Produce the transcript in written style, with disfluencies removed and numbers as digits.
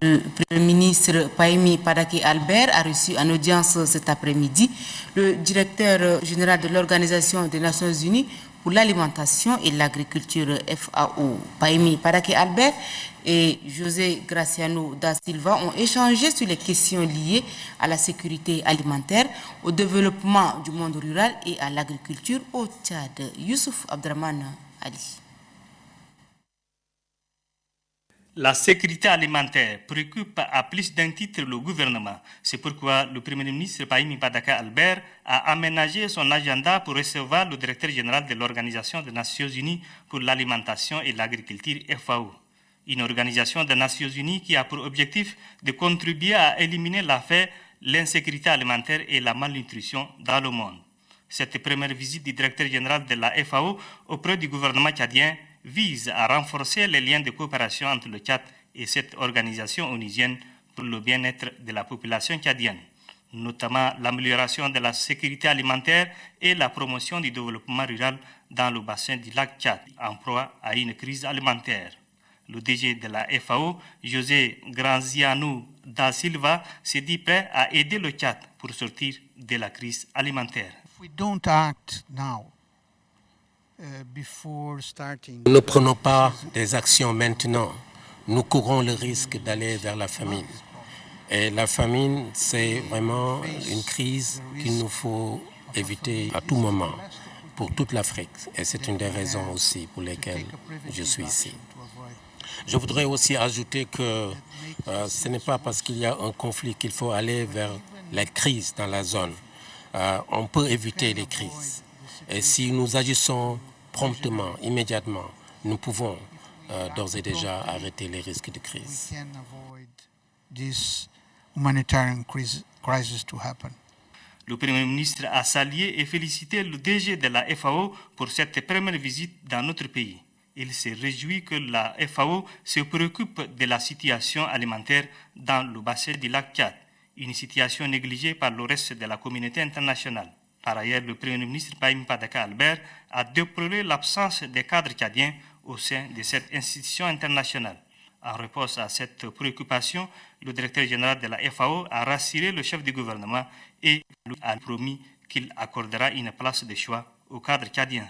Le Premier ministre Pahimi Padake Albert a reçu en audience cet après-midi le directeur général de l'Organisation des Nations Unies pour l'alimentation et l'agriculture FAO. Pahimi Padake Albert et José Graciano da Silva ont échangé sur les questions liées à la sécurité alimentaire, au développement du monde rural et à l'agriculture au Tchad. Youssouf Abdraman Ali. La sécurité alimentaire préoccupe à plus d'un titre le gouvernement. C'est pourquoi le Premier ministre Pahimi Padake Albert a aménagé son agenda pour recevoir le directeur général de l'Organisation des Nations Unies pour l'alimentation et l'agriculture FAO. Une organisation des Nations Unies qui a pour objectif de contribuer à éliminer la faim, l'insécurité alimentaire et la malnutrition dans le monde. Cette première visite du directeur général de la FAO auprès du gouvernement tchadien vise à renforcer les liens de coopération entre le Tchad et cette organisation onusienne pour le bien-être de la population tchadienne, notamment l'amélioration de la sécurité alimentaire et la promotion du développement rural dans le bassin du lac Tchad, en proie à une crise alimentaire. Le DG de la FAO, José Graciano da Silva, s'est dit prêt à aider le Tchad pour sortir de la crise alimentaire. Nous ne prenons pas des actions maintenant. Nous courons le risque d'aller vers la famine. Et la famine, c'est vraiment une crise qu'il nous faut éviter à tout moment pour toute l'Afrique. Et c'est une des raisons aussi pour lesquelles je suis ici. Je voudrais aussi ajouter que ce n'est pas parce qu'il y a un conflit qu'il faut aller vers les crises dans la zone. On peut éviter les crises. Et si nous agissons promptement, immédiatement, nous pouvons d'ores et déjà arrêter les risques de crise. Le Premier ministre a salué et félicité le DG de la FAO pour cette première visite dans notre pays. Il s'est réjoui que la FAO se préoccupe de la situation alimentaire dans le bassin du lac Tchad, une situation négligée par le reste de la communauté internationale. Par ailleurs, le Premier ministre Pahimi Padake Albert a déploré l'absence des cadres tchadiens au sein de cette institution internationale. En réponse à cette préoccupation, le directeur général de la FAO a rassuré le chef du gouvernement et lui a promis qu'il accordera une place de choix aux cadres tchadiens.